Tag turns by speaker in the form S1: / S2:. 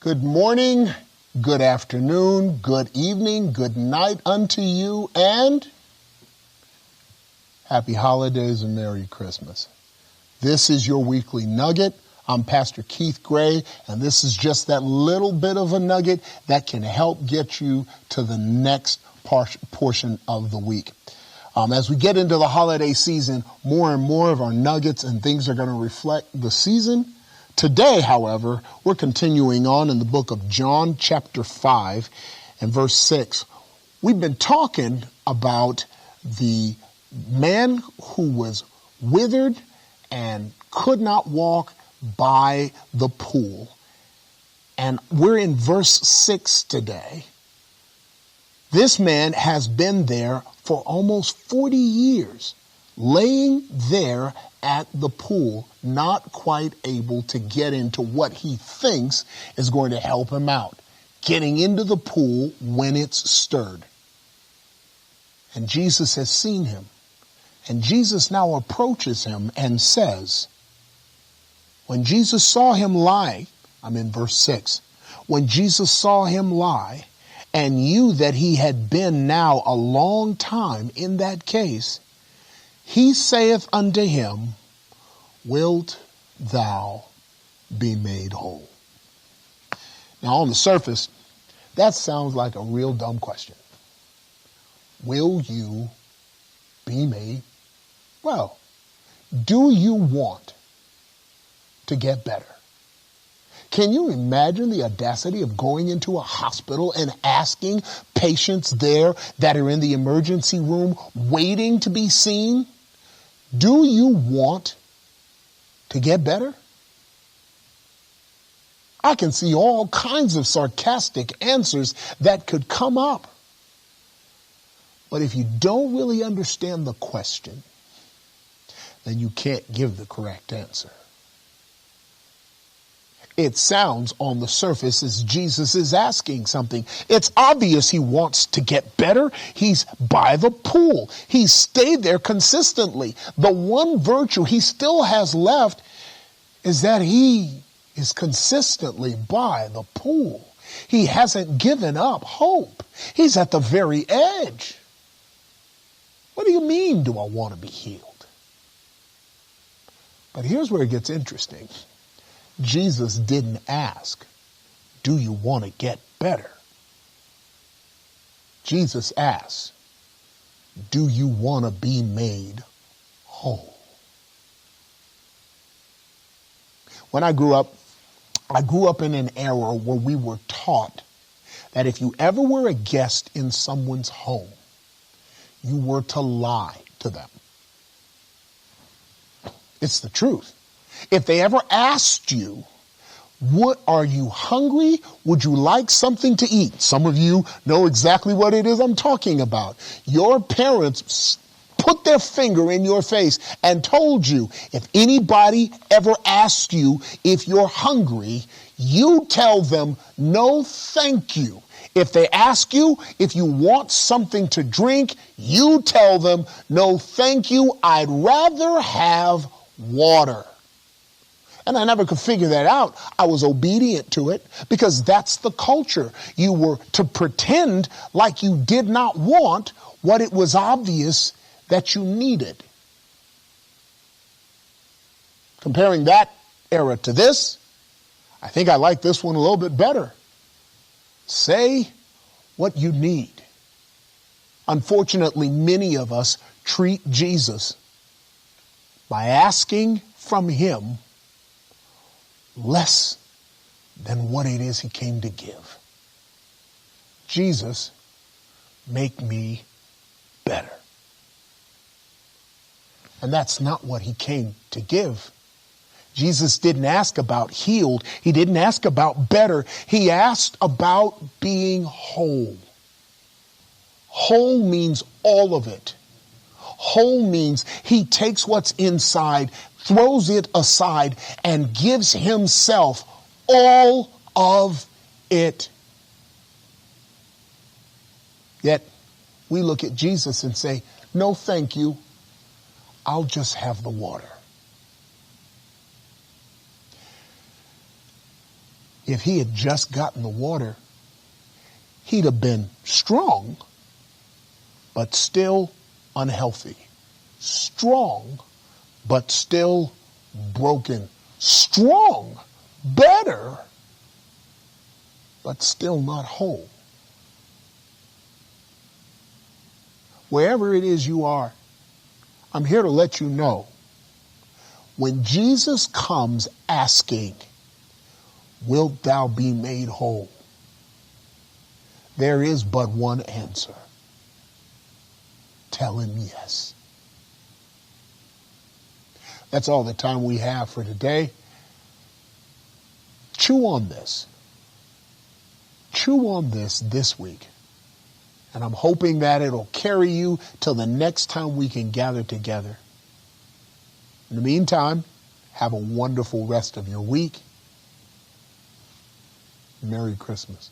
S1: Good morning, good afternoon, good evening, good night unto you, and happy holidays and Merry Christmas. This is your weekly nugget. I'm Pastor Keith Gray, and this is just that little bit of a nugget that can help get you to the next portion of the week. As we get into the holiday season, more and more of our nuggets and things are going to reflect the season. Today, however, we're continuing on in the book of John, chapter 5 and verse 6. We've been talking about the man who was withered and could not walk by the pool. And we're in verse 6 today. This man has been there for almost 40 years, laying there at the pool, not quite able to get into what he thinks is going to help him out, getting into the pool when it's stirred. And Jesus has seen him. And Jesus now approaches him and says, when Jesus saw him lie, I'm in verse 6, when Jesus saw him lie and knew that he had been now a long time in that case, he saith unto him, wilt thou be made whole? Now on the surface, that sounds like a real dumb question. Will you be made well? Do you want to get better? Can you imagine the audacity of going into a hospital and asking patients there that are in the emergency room waiting to be seen, do you want to get better? I can see all kinds of sarcastic answers that could come up. But if you don't really understand the question, then you can't give the correct answer. It sounds on the surface as Jesus is asking something. It's obvious he wants to get better. He's by the pool. He's stayed there consistently. The one virtue he still has left is that he is consistently by the pool. He hasn't given up hope. He's at the very edge. What do you mean, do I want to be healed? But here's where it gets interesting. Jesus didn't ask, do you want to get better? Jesus asked, do you want to be made whole? When I grew up in an era where we were taught that if you ever were a guest in someone's home, you were to lie to them. It's the truth. If they ever asked you, are you hungry? Would you like something to eat? Some of you know exactly what it is I'm talking about. Your parents put their finger in your face and told you, if anybody ever asks you if you're hungry, you tell them, no, thank you. If they ask you if you want something to drink, you tell them, no, thank you. I'd rather have water. And I never could figure that out. I was obedient to it because that's the culture. You were to pretend like you did not want what it was obvious that you needed. Comparing that era to this, I think I like this one a little bit better. Say what you need. Unfortunately, many of us treat Jesus by asking from him less than what it is he came to give. Jesus, make me better. And that's not what he came to give. Jesus didn't ask about healed. He didn't ask about better. He asked about being whole. Whole means all of it. Whole means he takes what's inside, throws it aside, and gives himself all of it. Yet we look at Jesus and say, no, thank you. I'll just have the water. If he had just gotten the water, he'd have been strong, but still unhealthy. Strong, but still broken. Strong, better, but still not whole. Wherever it is you are, I'm here to let you know, when Jesus comes asking, wilt thou be made whole? There is but one answer. Tell him yes. That's all the time we have for today. Chew on this. Chew on this week. And I'm hoping that it'll carry you till the next time we can gather together. In the meantime, have a wonderful rest of your week. Merry Christmas.